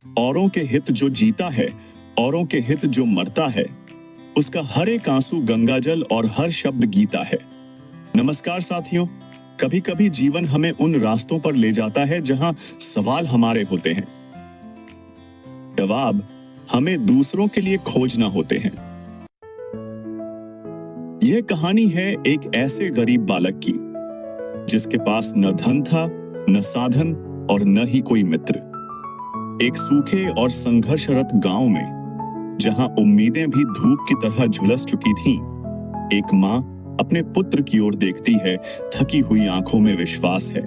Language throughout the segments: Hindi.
औरों के हित जो जीता है, औरों के हित जो मरता है, उसका हर एक आंसू गंगाजल और हर शब्द गीता है। नमस्कार साथियों, कभी कभी जीवन हमें उन रास्तों पर ले जाता है जहां सवाल हमारे होते हैं, जवाब हमें दूसरों के लिए खोजना होते हैं। यह कहानी है एक ऐसे गरीब बालक की जिसके पास न धन था, न साधन और न ही कोई मित्र। एक सूखे और संघर्षरत गांव में, जहां उम्मीदें भी धूप की तरह झुलस चुकी थीं, एक मां अपने पुत्र की ओर देखती है। थकी हुई आंखों में विश्वास है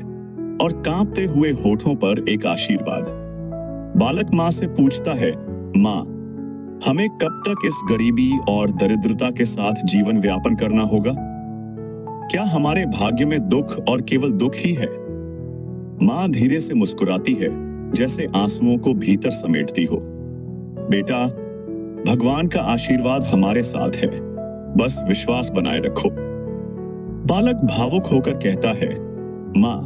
और कांपते हुए होठों पर एक आशीर्वाद। बालक मां से पूछता है, मां, हमें कब तक इस गरीबी और दरिद्रता के साथ जीवन व्यापन करना होगा? क्या हमारे भाग्य में दुख और केवल दुख ही है? मां धीरे से मुस्कुराती है, जैसे आंसुओं को भीतर समेटती हो। बेटा, भगवान का आशीर्वाद हमारे साथ है, बस विश्वास बनाए रखो। बालक भावुक होकर कहता है, मां,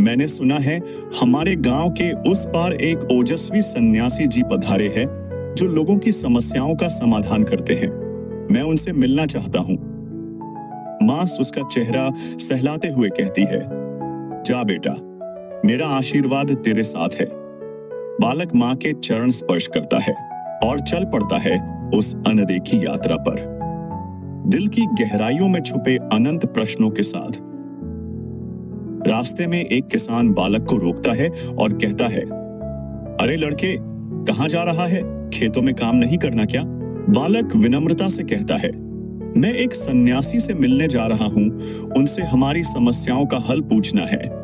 मैंने सुना है हमारे गांव के उस पार एक ओजस्वी सन्यासी जी पधारे हैं जो लोगों की समस्याओं का समाधान करते हैं। मैं उनसे मिलना चाहता हूं। मां उसका चेहरा सहलाते हुए कहती है, जा बेटा, मेरा आशीर्वाद तेरे साथ है। बालक मां के चरण स्पर्श करता है और चल पड़ता है उस अनदेखी यात्रा पर, दिल की गहराइयों में छुपे अनंत प्रश्नों के साथ। रास्ते में एक किसान बालक को रोकता है और कहता है, अरे लड़के, कहां जा रहा है? खेतों में काम नहीं करना क्या? बालक विनम्रता से कहता है, मैं एक सन्यासी से मिलने जा रहा हूं, उनसे हमारी समस्याओं का हल पूछना है।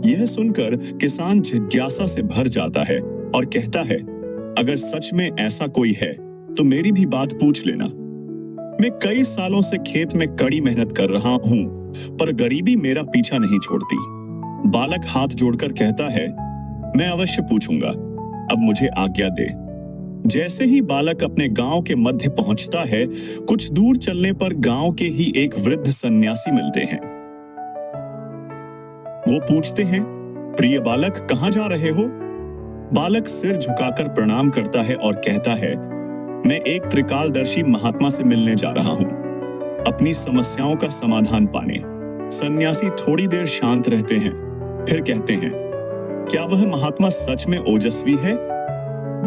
यह सुनकर किसान जिज्ञासा से भर जाता है और कहता है, अगर सच में ऐसा कोई है तो मेरी भी बात पूछ लेना। मैं कई सालों से खेत में कड़ी मेहनत कर रहा हूं, पर गरीबी मेरा पीछा नहीं छोड़ती। बालक हाथ जोड़कर कहता है, मैं अवश्य पूछूंगा, अब मुझे आज्ञा दे। जैसे ही बालक अपने गांव के मध्य पहुंचता है, कुछ दूर चलने पर गांव के ही एक वृद्ध सन्यासी मिलते हैं। वो पूछते हैं, प्रिय बालक, कहां जा रहे हो? बालक सिर झुकाकर प्रणाम करता है और कहता है, मैं एक त्रिकालदर्शी महात्मा से मिलने जा रहा हूं, अपनी समस्याओं का समाधान पाने। सन्यासी थोड़ी देर शांत रहते हैं, फिर कहते हैं, क्या वह महात्मा सच में ओजस्वी है?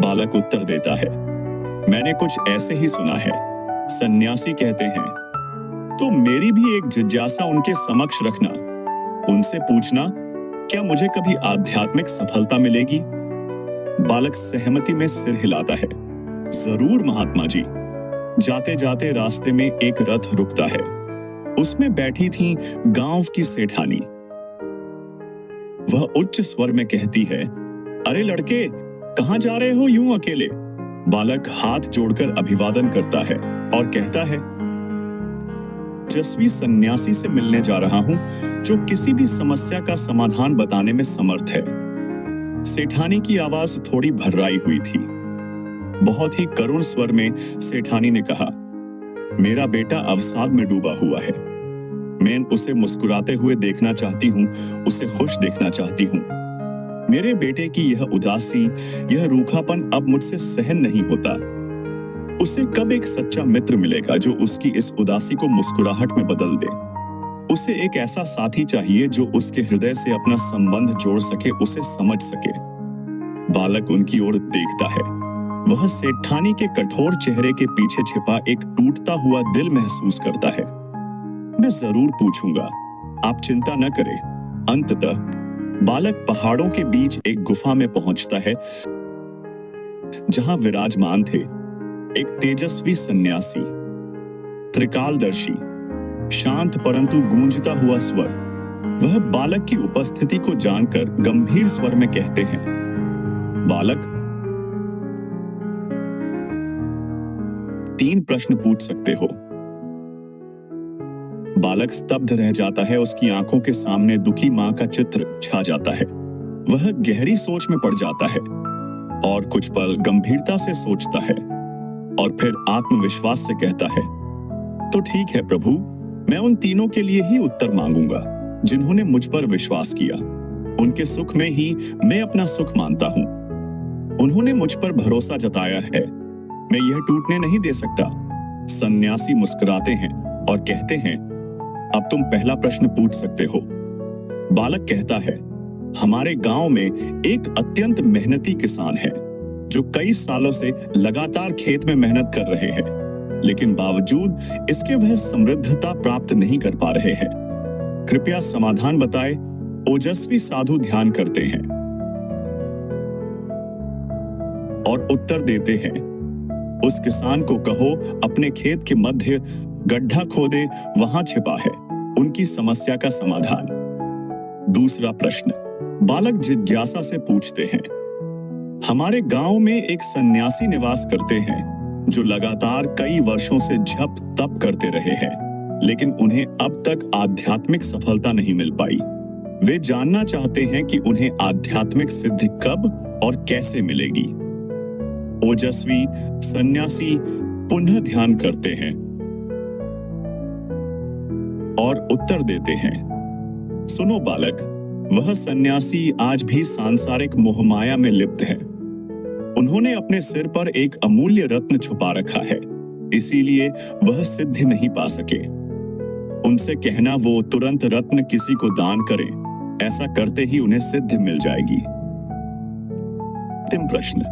बालक उत्तर देता है, मैंने कुछ ऐसे ही सुना है। सन्यासी कहते हैं, तो मेरी भी एक जिज्ञासा उनके समक्ष रखना। उनसे पूछना, क्या मुझे कभी आध्यात्मिक सफलता मिलेगी? बालक सहमति में सिर हिलाता है, जरूर महात्मा जी। जाते जाते रास्ते में एक रथ रुकता है। उसमें बैठी थी गांव की सेठानी। वह उच्च स्वर में कहती है, अरे लड़के, कहां जा रहे हो यूं अकेले? बालक हाथ जोड़कर अभिवादन करता है और कहता है, ओजस्वी सन्यासी से मिलने जा रहा हूं जो किसी भी समस्या का समाधान बताने में समर्थ है। सेठानी की आवाज थोड़ी भर्राई हुई थी। बहुत ही करुण स्वर में सेठानी ने कहा, मेरा बेटा अवसाद में डूबा हुआ है। मैं उसे मुस्कुराते हुए देखना चाहती हूँ, उसे खुश देखना चाहती हूँ। मेरे बेटे की यह उदासी, यह रूखापन अब मुझसे सहन नहीं होता। उसे कब एक सच्चा मित्र मिलेगा जो उसकी इस उदासी को मुस्कुराहट में बदल दे? उसे एक ऐसा साथी चाहिए जो उसके हृदय से अपना संबंध जोड़ सके, उसे समझ सके। बालक उनकी ओर देखता है। वह सेठानी के कठोर चेहरे के पीछे छिपा एक टूटता हुआ दिल महसूस करता है। मैं जरूर पूछूंगा, आप चिंता न करें। अंततः बालक पहाड़ों के बीच एक गुफा में पहुंचता है, जहां विराजमान थे एक तेजस्वी सन्यासी, त्रिकालदर्शी, शांत परंतु गूंजता हुआ स्वर। वह बालक की उपस्थिति को जानकर गंभीर स्वर में कहते हैं, बालक, 3 प्रश्न पूछ सकते हो। बालक स्तब्ध रह जाता है। उसकी आंखों के सामने दुखी मां का चित्र छा जाता है। वह गहरी सोच में पड़ जाता है और कुछ पल गंभीरता से सोचता है और फिर आत्मविश्वास से कहता है, तो ठीक है प्रभु, मैं उन तीनों के लिए ही उत्तर मांगूंगा जिन्होंने मुझ पर विश्वास किया। उनके सुख में ही मैं अपना सुख मानता हूं। उन्होंने मुझ पर भरोसा जताया है, मैं यह टूटने नहीं दे सकता। सन्यासी मुस्कुराते हैं और कहते हैं, अब तुम पहला प्रश्न पूछ सकते हो। बालक कहता है, हमारे गांव में एक अत्यंत मेहनती किसान है जो कई सालों से लगातार खेत में मेहनत कर रहे हैं, लेकिन बावजूद इसके वह समृद्धता प्राप्त नहीं कर पा रहे हैं। कृपया समाधान बताएं। ओजस्वी साधु ध्यान करते हैं और उत्तर देते हैं, उस किसान को कहो अपने खेत के मध्य गड्ढा खोदे, वहां छिपा है उनकी समस्या का समाधान। दूसरा प्रश्न, बालक जिज्ञासा से पूछते हैं, हमारे गांव में एक सन्यासी निवास करते हैं जो लगातार कई वर्षों से जप तप करते रहे हैं, लेकिन उन्हें अब तक आध्यात्मिक सफलता नहीं मिल पाई। वे जानना चाहते हैं कि उन्हें आध्यात्मिक सिद्धि कब और कैसे मिलेगी। ओजस्वी सन्यासी पुनः ध्यान करते हैं और उत्तर देते हैं, सुनो बालक, वह सन्यासी आज भी सांसारिक मोहमाया में लिप्त है। उन्होंने अपने सिर पर एक अमूल्य रत्न छुपा रखा है, इसीलिए वह सिद्धि नहीं पा सके। उनसे कहना वो तुरंत रत्न किसी को दान करें, ऐसा करते ही उन्हें सिद्धि मिल जाएगी। अंतिम प्रश्न,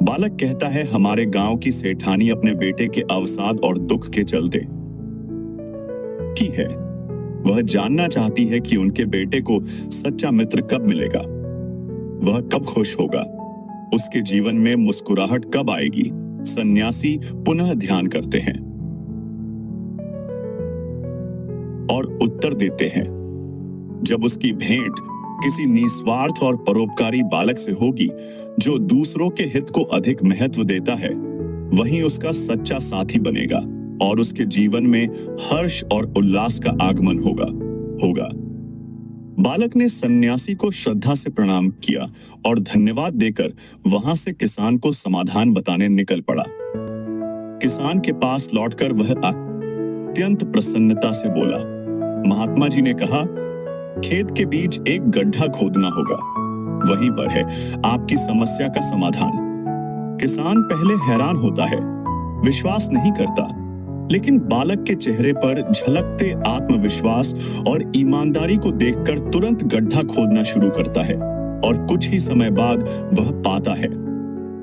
बालक कहता है, हमारे गांव की सेठानी अपने बेटे के अवसाद और दुख के चलते की है। वह जानना चाहती है कि उनके बेटे को सच्चा मित्र कब मिलेगा, वह कब खुश होगा, उसके जीवन में मुस्कुराहट कब आएगी। सन्यासी पुनः ध्यान करते हैं और उत्तर देते हैं, जब उसकी भेंट किसी निस्वार्थ और परोपकारी बालक से होगी जो दूसरों के हित को अधिक महत्व देता है, वही उसका सच्चा साथी बनेगा और उसके जीवन में हर्ष और उल्लास का आगमन होगा। बालक ने सन्यासी को श्रद्धा से प्रणाम किया और धन्यवाद देकर वहां से किसान को समाधान बताने निकल पड़ा। किसान के पास लौटकर वह अत्यंत प्रसन्नता से बोला, महात्मा जी ने कहा, खेत के बीच एक गड्ढा खोदना होगा, वहीं पर है आपकी समस्या का समाधान। किसान पहले हैरान होता है, विश्वास नहीं करता, लेकिन बालक के चेहरे पर झलकते आत्मविश्वास और ईमानदारी को देखकर तुरंत गड्ढा खोदना शुरू करता है और कुछ ही समय बाद वह पाता है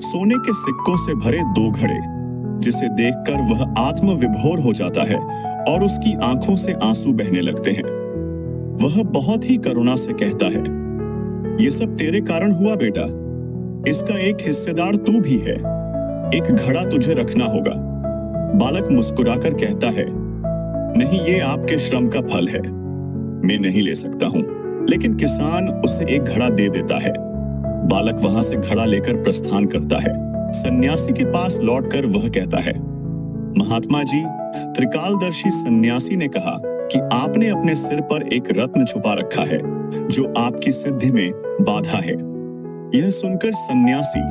सोने के सिक्कों से भरे 2 घड़े, जिसे देखकर वह आत्मविभोर हो जाता है और उसकी आंखों से आंसू बहने लगते हैं। वह बहुत ही करुणा से कहता है, ये सब तेरे कारण हुआ बेटा, इसका एक हिस्सेदार तू भी है, एक घड़ा तुझे रखना होगा। बालक मुस्कुराकर कहता है, नहीं, ये आपके श्रम का फल है, मैं नहीं ले सकता हूं। लेकिन किसान उसे एक घड़ा दे देता है। बालक वहां से घड़ा लेकर प्रस्थान करता है। सन्यासी के पास लौटकर वह कहता है, महात्मा जी, त्रिकालदर्शी सन्यासी ने कहा कि आपने अपने सिर पर एक रत्न छुपा रखा है जो आपकी सिद्धि में बाधा है। यह सुनकर सन्यासी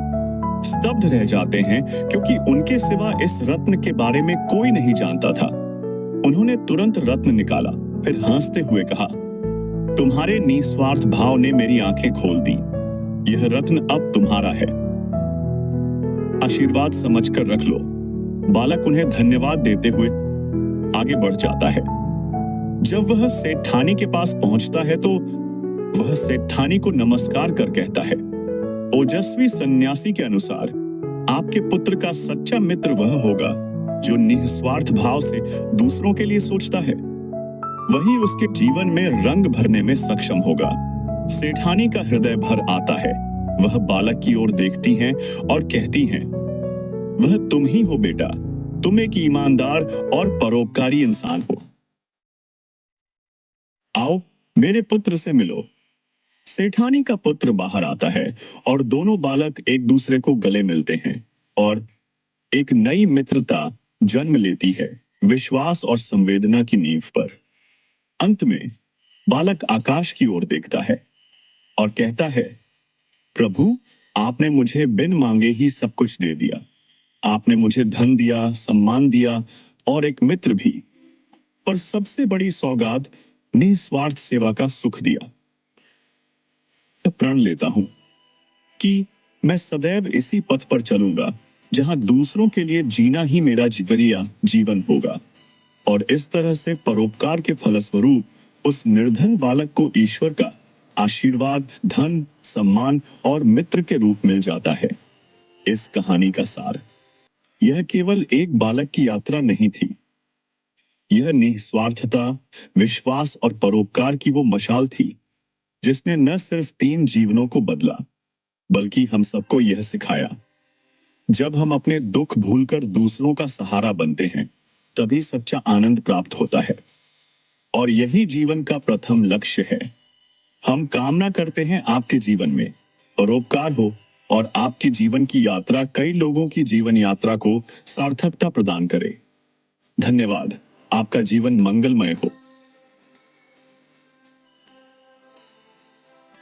स्तब्ध रह जाते हैं, क्योंकि उनके सिवा इस रत्न के बारे में कोई नहीं जानता था। उन्होंने तुरंत रत्न निकाला, फिर हंसते हुए कहा, तुम्हारे निस्वार्थ भाव ने मेरी आंखें खोल दी, यह रत्न अब तुम्हारा है, आशीर्वाद समझकर रख लो। बालक उन्हें धन्यवाद देते हुए आगे बढ़ जाता है। जब वह सेठानी के पास पहुंचता है तो वह सेठानी को नमस्कार कर कहता है, ओजस्वी सन्यासी के अनुसार आपके पुत्र का सच्चा मित्र वह होगा जो निस्वार्थ भाव से दूसरों के लिए सोचता है, वही उसके जीवन में रंग भरने में सक्षम होगा। सेठानी का हृदय भर आता है। वह बालक की ओर देखती हैं और कहती हैं, वह तुम ही हो बेटा, तुम एक ईमानदार और परोपकारी इंसान हो। आओ मेरे पुत्र से मिलो। सेठानी का पुत्र बाहर आता है और दोनों बालक एक दूसरे को गले मिलते हैं और एक नई मित्रता जन्म लेती है, विश्वास और संवेदना की नींव पर। अंत में बालक आकाश की ओर देखता है और कहता है, प्रभु, आपने मुझे बिन मांगे ही सब कुछ दे दिया। आपने मुझे धन दिया, सम्मान दिया और एक मित्र भी, पर सबसे बड़ी सौगात निस्वार्थ सेवा का सुख दिया। तो प्रण लेता हूं कि मैं सदैव इसी पथ पर चलूंगा जहां दूसरों के लिए जीना ही मेरा जरिया जीवन होगा। और इस तरह से परोपकार के फलस्वरूप उस निर्धन बालक को ईश्वर का आशीर्वाद, धन, सम्मान और मित्र के रूप मिल जाता है। इस कहानी का सार, यह केवल एक बालक की यात्रा नहीं थी। यह निस्वार्थता, विश्वास और परोपकार की वो मशाल थी जिसने न सिर्फ 3 जीवनों को बदला, बल्कि हम सबको यह सिखाया। जब हम अपने दुख भूलकर दूसरों का सहारा बनते हैं, तभी सच्चा आनंद प्राप्त होता है। और यही जीवन का प्रथम लक्ष्य है। हम कामना करते हैं आपके जीवन में परोपकार हो और आपकी जीवन की यात्रा कई लोगों की जीवन यात्रा को सार्थकता प्रदान करे। धन्यवाद। आपका जीवन मंगलमय हो।